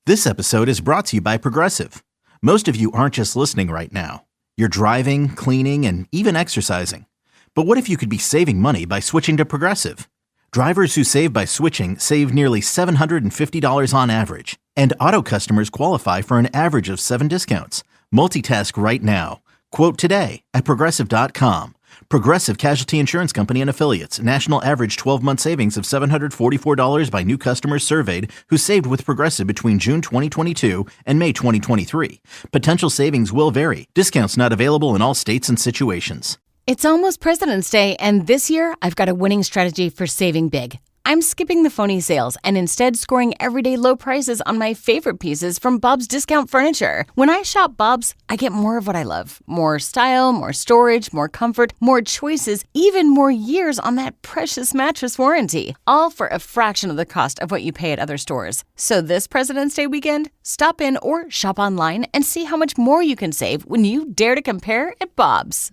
This episode is brought to you by Progressive. Most of you aren't just listening right now. You're driving, cleaning, and even exercising. But what if you could be saving money by switching to Progressive? Drivers who save by switching save nearly $750 on average. And auto customers qualify for an average of 7 discounts. Multitask right now. Quote today at Progressive.com. Progressive Casualty Insurance Company and Affiliates. National average 12-month savings of $744 by new customers surveyed who saved with Progressive between June 2022 and May 2023. Potential savings will vary. Discounts not available in all states and situations. It's almost President's Day, and this year I've got a winning strategy for saving big. I'm skipping the phony sales and instead scoring everyday low prices on my favorite pieces from Bob's Discount Furniture. When I shop Bob's, I get more of what I love. More style, more storage, more comfort, more choices, even more years on that precious mattress warranty. All for a fraction of the cost of what you pay at other stores. So this President's Day weekend, stop in or shop online and see how much more you can save when you dare to compare at Bob's.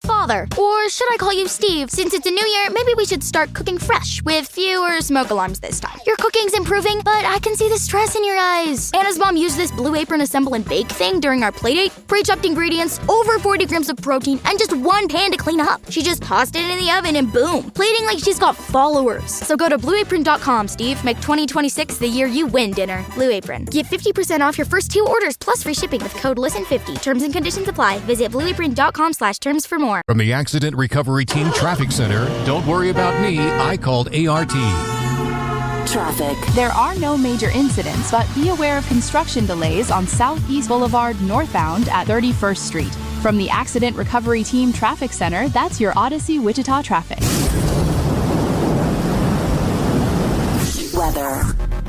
Father, or should I call you Steve? Since it's a new year, maybe we should start cooking fresh with fewer smoke alarms this time. Your cooking's improving, but I can see the stress in your eyes. Anna's mom used this Blue Apron assemble and bake thing during our playdate. Pre-chopped ingredients, over 40 grams of protein, and just one pan to clean up. She just tossed it in the oven and boom, plating like she's got followers. So go to blueapron.com, Steve. Make 2026 the year you win dinner. Blue Apron. Get 50% off your first 2 orders plus free shipping with code LISTEN50. Terms and conditions apply. Visit blueapron.com/terms for more. From the Accident Recovery Team Traffic Center, don't worry about me, I called ART. Traffic. There are no major incidents, but be aware of construction delays on Southeast Boulevard northbound at 31st Street. From the Accident Recovery Team Traffic Center, that's your Odyssey Wichita traffic. Weather.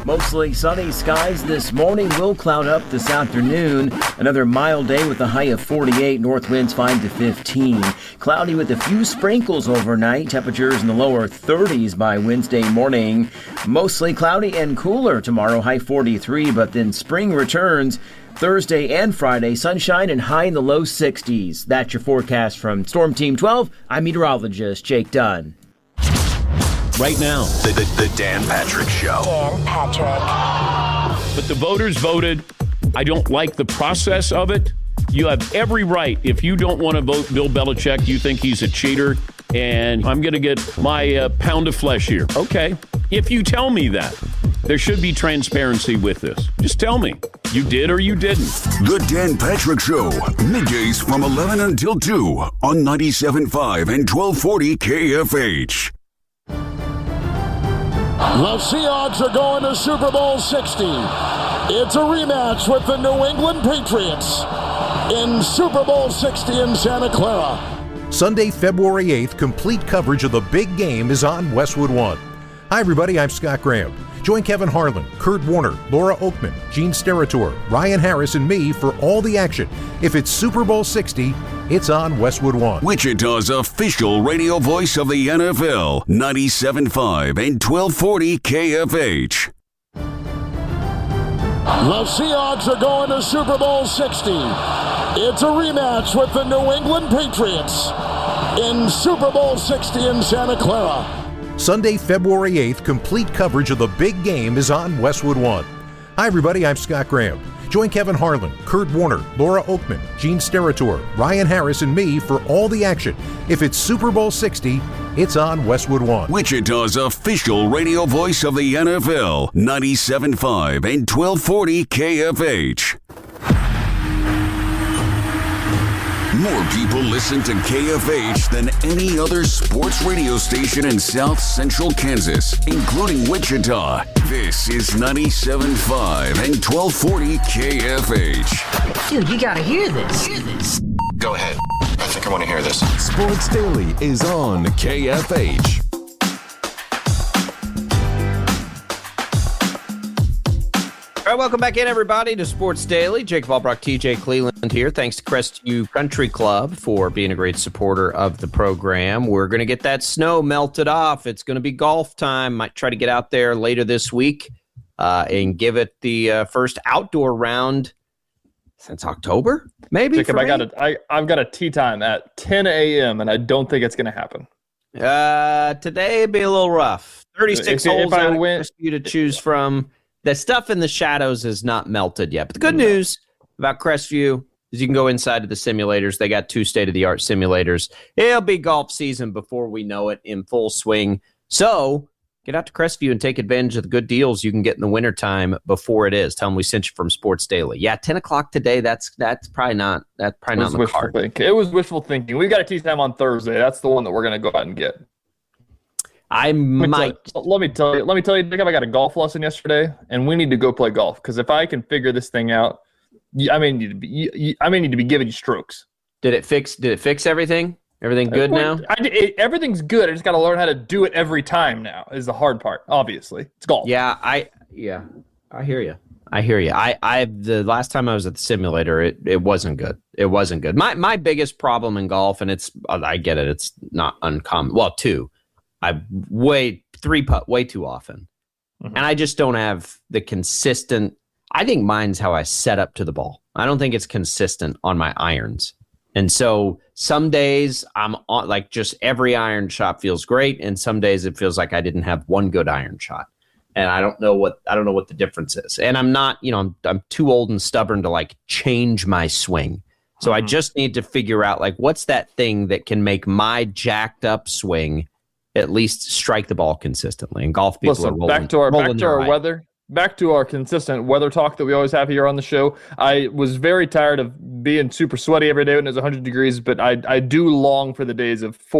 Mostly sunny skies this morning, will cloud up this afternoon. Another mild day with a high of 48, north winds 5 to 15. Cloudy with a few sprinkles overnight, temperatures in the lower 30s by Wednesday morning. Mostly cloudy and cooler tomorrow, high 43, but then spring returns Thursday and Friday, sunshine and high in the low 60s. That's your forecast from Storm Team 12. I'm meteorologist Jake Dunn. Right now, the Dan Patrick Show. Dan Patrick. But the voters voted. I don't like the process of it. You have every right. If you don't want to vote Bill Belichick, you think he's a cheater, and I'm going to get my pound of flesh here. Okay. If you tell me that, there should be transparency with this. Just tell me. You did or you didn't. The Dan Patrick Show, middays from 11 until 2 on 97.5 and 1240 KFH. The Seahawks are going to Super Bowl 60. It's a rematch with the New England Patriots in Super Bowl 60 in Santa Clara. Sunday, February 8th, complete coverage of the big game is on Westwood One. Hi, everybody. I'm Scott Graham. Join Kevin Harlan, Kurt Warner, Laura Oakman, Gene Steratore, Ryan Harris, and me for all the action. If it's Super Bowl 60, it's on Westwood One. Wichita's official radio voice of the NFL, 97.5 and 1240 KFH. The Seahawks are going to Super Bowl 60. It's a rematch with the New England Patriots in Super Bowl 60 in Santa Clara. Sunday, February 8th, complete coverage of the big game is on Westwood One. Hi, everybody. I'm Scott Graham. Join Kevin Harlan, Kurt Warner, Laura Oakman, Gene Steratore, Ryan Harris, and me for all the action. If it's Super Bowl 60, it's on Westwood One. Wichita's official radio voice of the NFL, 97.5 and 1240 KFH. More people listen to KFH than any other sports radio station in South Central Kansas, including Wichita. This is 97.5 and 1240 KFH. Dude, you gotta hear this. Go ahead. I think I want to hear this. Sports Daily is on KFH. All right, welcome back in, everybody, to Sports Daily. Jacob Albracht, TJ Cleveland here. Thanks to Crestview Country Club for being a great supporter of the program. We're going to get that snow melted off. It's going to be golf time. Might try to get out there later this week and give it the first outdoor round since October, maybe. Jacob, I've got a tee time at 10 a.m., and I don't think it's going to happen. Today would be a little rough. 36 holes out for you to choose from. the stuff in the shadows is not melted yet. But the good news about Crestview is you can go inside to the simulators. They got 2 state-of-the-art simulators. It'll be golf season before we know it in full swing. So get out to Crestview and take advantage of the good deals you can get in the wintertime before it is. Tell them we sent you from Sports Daily. Yeah, 10 o'clock today, that's probably not on the card. It was wishful thinking. We've got a tee time on Thursday. That's the one that we're going to go out and get. Let me tell you, Jacob, I got a golf lesson yesterday, and we need to go play golf, because if I can figure this thing out, I may need to be giving you strokes. Did it fix everything? Everything good now? Everything's good. I just got to learn how to do it every time now is the hard part, obviously. It's golf. Yeah, I hear you. The last time I was at the simulator, it wasn't good. It wasn't good. My biggest problem in golf, and I get it, it's not uncommon. Well, 2. I 3-putt way too often. Mm-hmm. And I just don't have the consistent. I think mine's how I set up to the ball. I don't think it's consistent on my irons. And so some days I'm on, like, just every iron shot feels great, and some days it feels like I didn't have one good iron shot. And I don't know what the difference is. And I'm not, I'm too old and stubborn to like change my swing. So I just need to figure out, like, what's that thing that can make my jacked up swing at least strike the ball consistently. And golf people are rolling. Back to our consistent weather talk that we always have here on the show. I was very tired of being super sweaty every day when it was 100 degrees, but I do long for the days of 3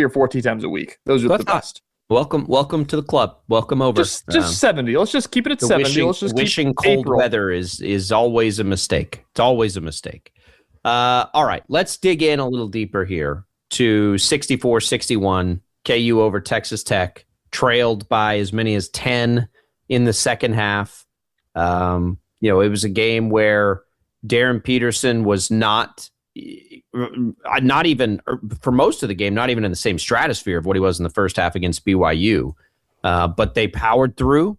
or 4 tee times a week. Those are the best. Welcome to the club. Welcome over. Just 70. Let's just keep it at 70. Wishing cold weather is always a mistake. It's always a mistake. All right, let's dig in a little deeper here to 64-61. KU over Texas Tech, trailed by as many as 10 in the second half. It was a game where Darren Peterson was not even, for most of the game, not even in the same stratosphere of what he was in the first half against BYU. But they powered through.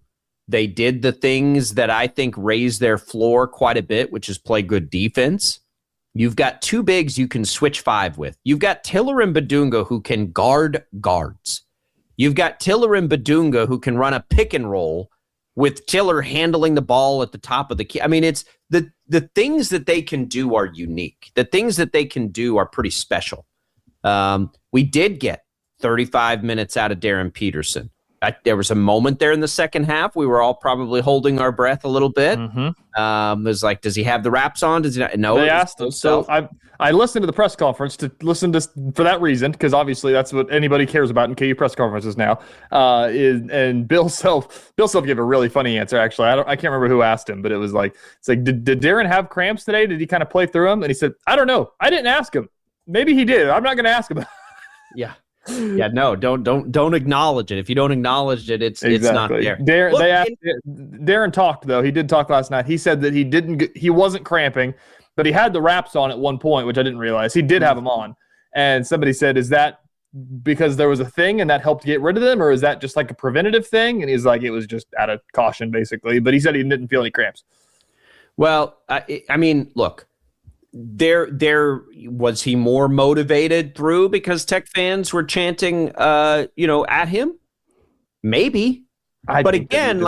They did the things that I think raised their floor quite a bit, which is play good defense. You've got 2 bigs you can switch 5 with. You've got Tiller and Badunga who can guard guards. You've got Tiller and Badunga who can run a pick and roll with Tiller handling the ball at the top of the key. I mean, it's the things that they can do are unique. The things that they can do are pretty special. We did get 35 minutes out of Darren Peterson. There was a moment there in the second half. We were all probably holding our breath a little bit. Mm-hmm. It was like, does he have the wraps on? Does he not? No. They asked him. So I listened to the press conference for that reason, because obviously that's what anybody cares about in KU press conferences now. And Bill Self gave a really funny answer, actually. I can't remember who asked him, but it's like, did Darren have cramps today? Did he kind of play through them? And he said, I don't know. I didn't ask him. Maybe he did. I'm not going to ask him. Yeah. Yeah, no, don't acknowledge it. If you don't acknowledge it, it's not there. Darren talked, though. He did talk last night. He said that he wasn't cramping, but he had the wraps on at one point, which I didn't realize. He did have them on. And somebody said, is that because there was a thing and that helped get rid of them, or is that just like a preventative thing? And he's like, it was just out of caution, basically. But he said he didn't feel any cramps. Well, I mean, look. There was he more motivated through because Tech fans were chanting, at him? Maybe. But again,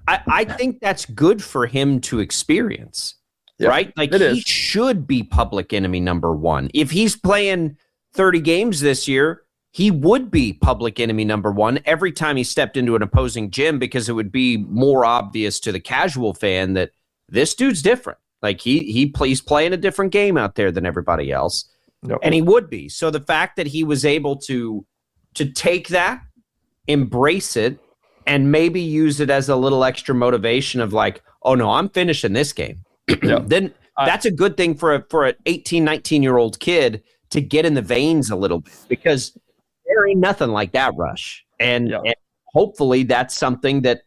I think that's good for him to experience, right? Like, he should be public enemy number 1. If he's playing 30 games this year, he would be public enemy number 1 every time he stepped into an opposing gym, because it would be more obvious to the casual fan that this dude's different. Like, he's playing a different game out there than everybody else, and he would be. So the fact that he was able to take that, embrace it, and maybe use it as a little extra motivation of like, oh no, I'm finishing this game. Then that's a good thing for an 18, 19-year-old kid to get in the veins a little bit, because there ain't nothing like that rush, and hopefully that's something that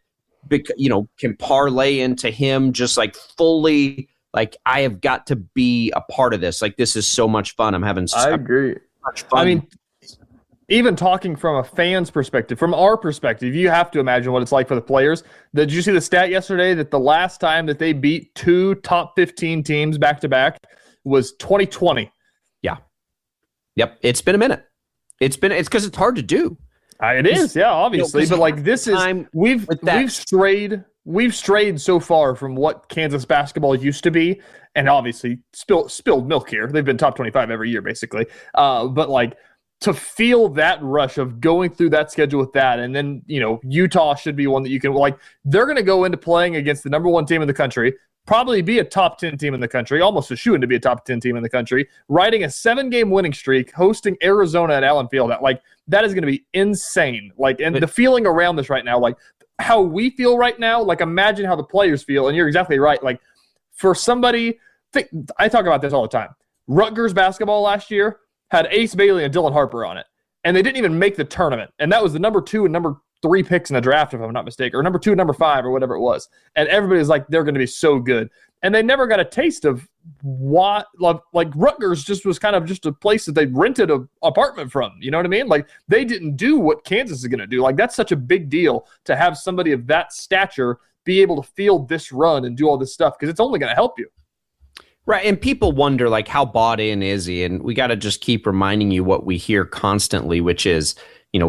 can parlay into him just like fully. Like, I have got to be a part of this. Like, this is so much fun. I'm having so much fun. I mean, even talking from a fan's perspective, from our perspective, you have to imagine what it's like for the players. Did you see the stat yesterday that the last time that they beat 2 top 15 teams back-to-back was 2020? Yeah. Yep. It's been a minute. It's because it's hard to do. It is, yeah, obviously. But like, this is we've strayed we've strayed so far from what Kansas basketball used to be, and obviously spilled milk here. They've been top 25 every year, basically. But like to feel that rush of going through that schedule with that, and then Utah should be one that you can they're going to go into playing against the number 1 team in the country, probably be a top 10 team in the country, almost a shoo-in to be a top 10 team in the country, riding a 7-game winning streak, hosting Arizona at Allen Field. That is going to be insane. The feeling around this right now, how we feel right now, imagine how the players feel. And you're exactly right. For somebody, I talk about this all the time. Rutgers basketball last year had Ace Bailey and Dylan Harper on it, and they didn't even make the tournament. And that was the number 2 and number 3 picks in the draft, if I'm not mistaken, or number 2 and number 5 or whatever it was. And everybody's like, they're going to be so good. And they never got a taste of what, Rutgers just was kind of just a place that they rented an apartment from. You know what I mean? They didn't do what Kansas is going to do. That's such a big deal to have somebody of that stature be able to field this run and do all this stuff, because it's only going to help you. Right, and people wonder, how bought in is he? And we got to just keep reminding you what we hear constantly, which is,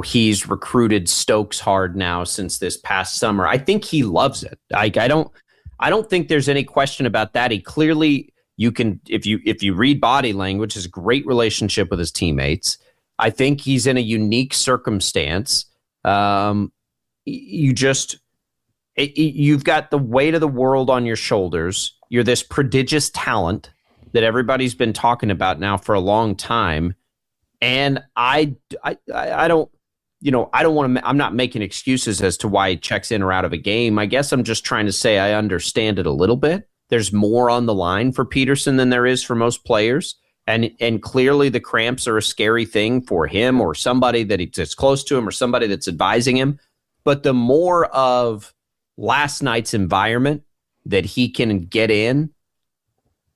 he's recruited Stokes hard now since this past summer. I think he loves it. I don't think there's any question about that. He clearly, if you read body language, has a great relationship with his teammates. I think he's in a unique circumstance. You've got the weight of the world on your shoulders. You're this prodigious talent that everybody's been talking about now for a long time. And I don't want to, I'm not making excuses as to why he checks in or out of a game. I guess I'm just trying to say I understand it a little bit. There's more on the line for Peterson than there is for most players. And clearly the cramps are a scary thing for him or somebody that's close to him or somebody that's advising him. But the more of last night's environment that he can get in,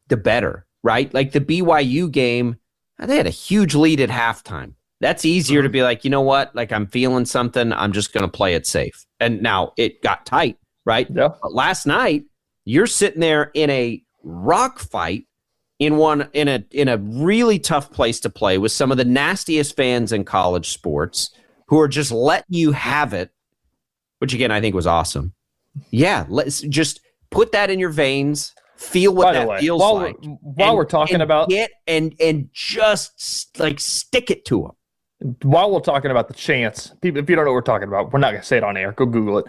the better, right? Like the BYU game, they had a huge lead at halftime. That's easier to be like, you know what? I'm feeling something. I'm just going to play it safe. And now it got tight, right? Yeah. But last night, you're sitting there in a rock fight in a really tough place to play with some of the nastiest fans in college sports who are just letting you have it, which again, I think was awesome. Yeah. Let's just put that in your veins. Feel what that feels like. While we're talking about it and just stick it to them. While we're talking about the chants, people, if you don't know what we're talking about, we're not going to say it on air. Go Google it.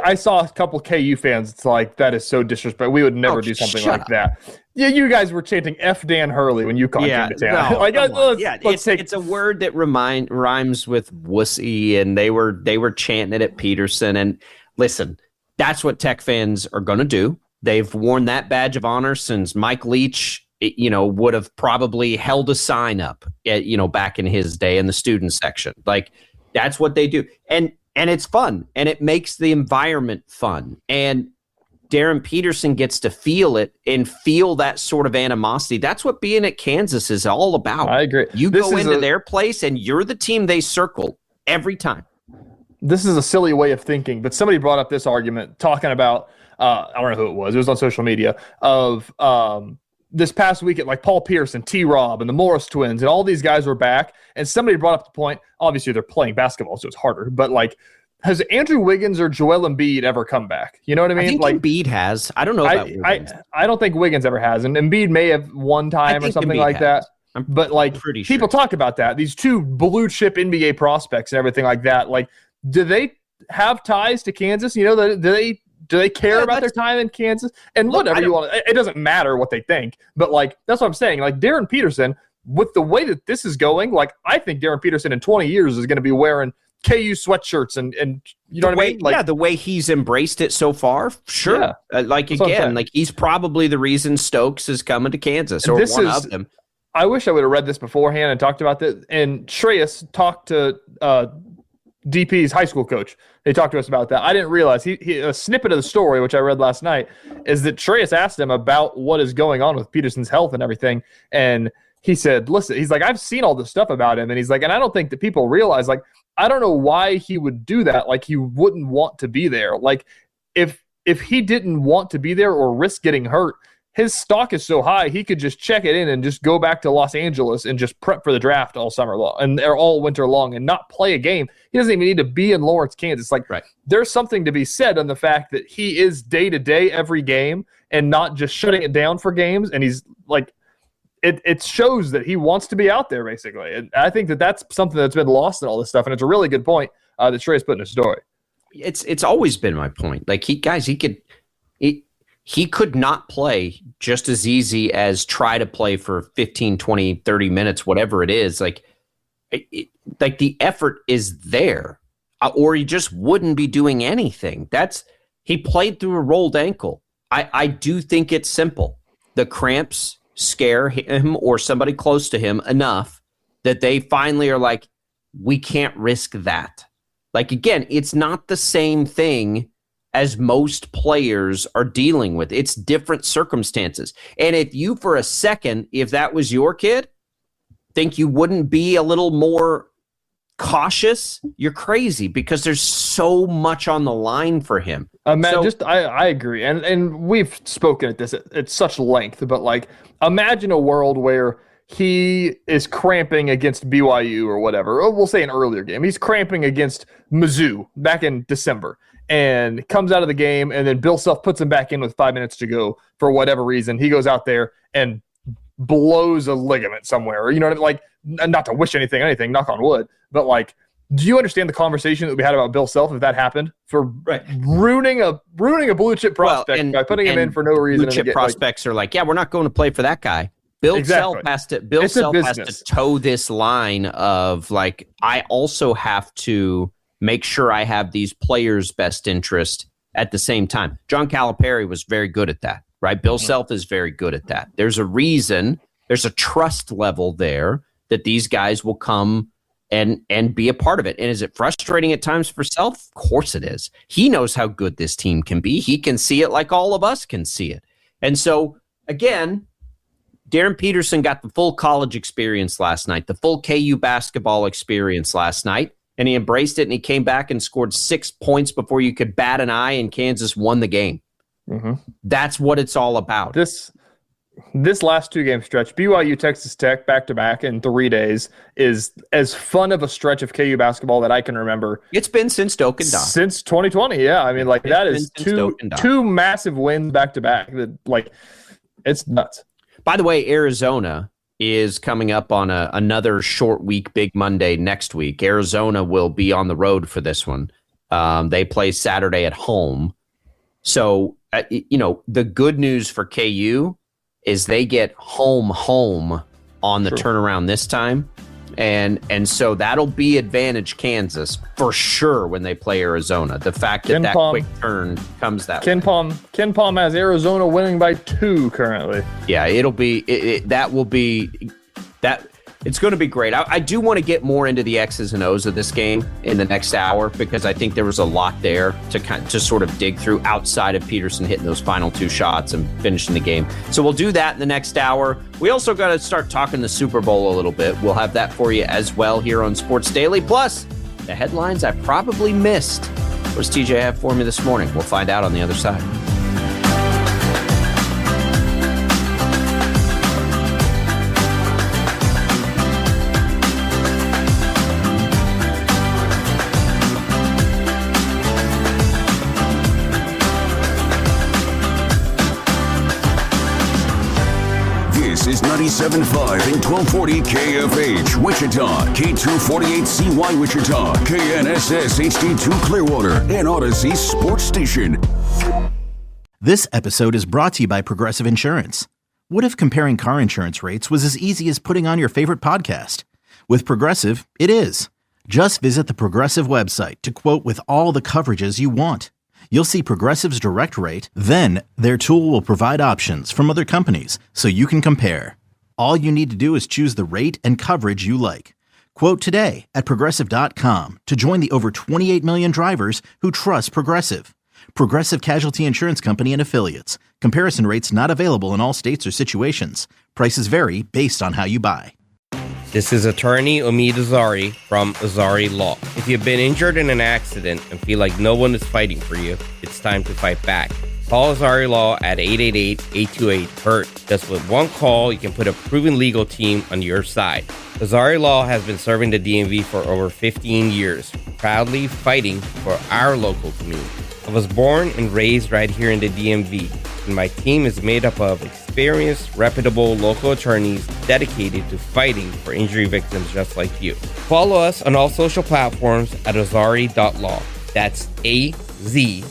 I saw a couple KU fans. It's like, that is so disrespectful. We would never do something like that. Yeah, you guys were chanting F Dan Hurley when you came to town. It's a word that rhymes with wussy, and they were chanting it at Peterson. And listen, that's what Tech fans are going to do. They've worn that badge of honor since Mike Leach, would have probably held a sign up, back in his day in the student section. That's what they do. And it's fun, and it makes the environment fun. And Darren Peterson gets to feel it and feel that sort of animosity. That's what being at Kansas is all about. I agree. You go into their place, and you're the team they circle every time. This is a silly way of thinking, but somebody brought up this argument talking about, I don't know who it was on social media, of this past weekend, Paul Pierce and T-Rob and the Morris twins and all these guys were back. And somebody brought up the point, obviously they're playing basketball, so it's harder, but has Andrew Wiggins or Joel Embiid ever come back? You know what I mean? I think Embiid has. I don't know about Wiggins. I don't think Wiggins ever has. And Embiid may have one time or something like that. But pretty sure. People talk about that. These two blue chip NBA prospects and everything like that. Do they have ties to Kansas? Do they care about their time in Kansas? And whatever you want, it doesn't matter what they think. But that's what I'm saying. Darren Peterson, with the way that this is going, I think Darren Peterson in 20 years is going to be wearing KU sweatshirts and you know what I mean? The way he's embraced it so far, sure. Yeah. He's probably the reason Stokes is coming to Kansas, or one of them. I wish I would have read this beforehand and talked about this. And Shreyas talked to DP's high school coach. They talked to us about that. I didn't realize he a snippet of the story, which I read last night, is that Shreyas asked him about what is going on with Peterson's health and everything. And he said, listen, he's like, I've seen all this stuff about him. And he's like, and I don't think that people realize, I don't know why he would do that. He wouldn't want to be there. If he didn't want to be there or risk getting hurt, his stock is so high, he could just check it in and just go back to Los Angeles and just prep for the draft all summer long and all winter long and not play a game. He doesn't even need to be in Lawrence, Kansas. Like, there's something to be said on the fact that he is day to day every game and not just shutting it down for games. And he's like, it shows that he wants to be out there, basically. And I think that that's something that's been lost in all this stuff. And it's a really good point that Trey's put in his story. It's always been my point. Like, he could not play just as easy as try to play for 15, 20, 30 minutes, whatever it is. Like the effort is there, or he just wouldn't be doing anything. He played through a rolled ankle. I do think it's simple. The cramps scare him or somebody close to him enough that they finally are like, we can't risk that. Like, again, it's not the same thing as most players are dealing with. It's different circumstances. And if you, for a second, if that was your kid, think you wouldn't be a little more cautious, you're crazy, because there's so much on the line for him. Matt, I agree. And we've spoken at this at such length, but like, imagine a world where he is cramping against BYU or whatever. Or we'll say an earlier game. He's cramping against Mizzou back in December. And comes out of the game, and then Bill Self puts him back in with 5 minutes to go for whatever reason. He goes out there and blows a ligament somewhere. You know what I mean? Like, not to wish anything, knock on wood, but like, do you understand the conversation that we had about Bill Self if that happened? For ruining a blue chip prospect by putting him in for no reason. Blue chip prospects are like, yeah, we're not going to play for that guy. Bill Self has to toe this line of like, I also have to make sure I have these players' best interest at the same time. John Calipari was very good at that, right? Bill Self is very good at that. There's a reason, there's a trust level there that these guys will come and be a part of it. And is it frustrating at times for Self? Of course it is. He knows how good this team can be. He can see it like all of us can see it. And so, again, Darren Peterson got the full college experience last night, the full KU basketball experience last night. And he embraced it, and he came back and scored 6 points before you could bat an eye, and Kansas won the game. Mm-hmm. That's what it's all about. This last 2-game stretch, BYU, Texas Tech, back-to-back in 3 days, is as fun of a stretch of KU basketball that I can remember. It's been since Doak and Doc. Since 2020, yeah. I mean, like, that is two massive wins back-to-back. That, like, it's nuts. By the way, Arizona is coming up on another short week, Big Monday next week. Arizona will be on the road for this one. They play Saturday at home. So, the good news for KU is they get home on the turnaround this time. And so that'll be advantage Kansas for sure when they play Arizona. The fact that quick turn comes that way. Ken Palm has Arizona winning by 2 currently. Yeah, it'll be it's going to be great. I do want to get more into the X's and O's of this game in the next hour, because I think there was a lot there to sort of dig through outside of Peterson hitting those final 2 shots and finishing the game. So we'll do that in the next hour. We also got to start talking the Super Bowl a little bit. We'll have that for you as well here on Sports Daily. Plus, the headlines I probably missed. What does TJ have for me this morning? We'll find out on the other side. Is 97.5 and 1240 KFH Wichita, K248CY Wichita, KNSS HD2 Clearwater, and Odyssey Sports Station. This episode is brought to you by Progressive Insurance. What if comparing car insurance rates was as easy as putting on your favorite podcast? With Progressive, it is. Just visit the Progressive website to quote with all the coverages you want. You'll see Progressive's direct rate, then their tool will provide options from other companies so you can compare. All you need to do is choose the rate and coverage you like. Quote today at Progressive.com to join the over 28 million drivers who trust Progressive. Progressive Casualty Insurance Company and Affiliates. Comparison rates not available in all states or situations. Prices vary based on how you buy. This is attorney Omid Azari from Azari Law. If you've been injured in an accident and feel like no one is fighting for you, it's time to fight back. Call Azari Law at 888-828-HURT. Just with one call, you can put a proven legal team on your side. Azari Law has been serving the DMV for over 15 years, proudly fighting for our local community. I was born and raised right here in the DMV, and my team is made up of experienced, reputable local attorneys dedicated to fighting for injury victims just like you. Follow us on all social platforms at azari.law. That's AZARI.LAW.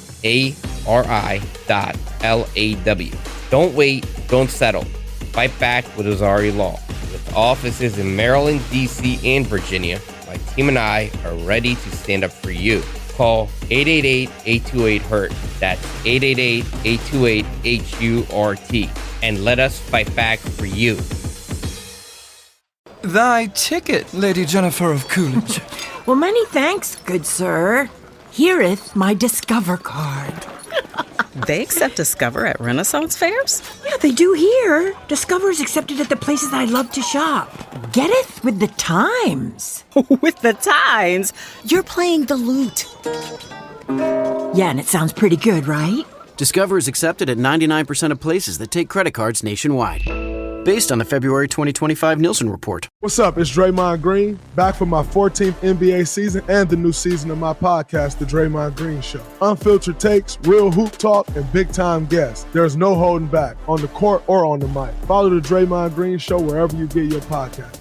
Don't wait, don't settle. Fight back with Azari Law. With offices in Maryland, D.C., and Virginia, my team and I are ready to stand up for you. Call 888-828-HURT. That's 888-828-HURT. And let us fight back for you. Thy ticket, Lady Jennifer of Coolidge. Well, many thanks, good sir. Here'th my Discover card. They accept Discover at Renaissance fairs? Yeah, they do here. Discover's accepted at the places I love to shop. Getteth with the times. With the times? You're playing the lute. Yeah, and it sounds pretty good, right? Discover is accepted at 99% of places that take credit cards nationwide. Based on the February 2025 Nielsen report. What's up? It's Draymond Green, back for my 14th NBA season and the new season of my podcast, The Draymond Green Show. Unfiltered takes, real hoop talk, and big-time guests. There's no holding back, on the court or on the mic. Follow The Draymond Green Show wherever you get your podcast.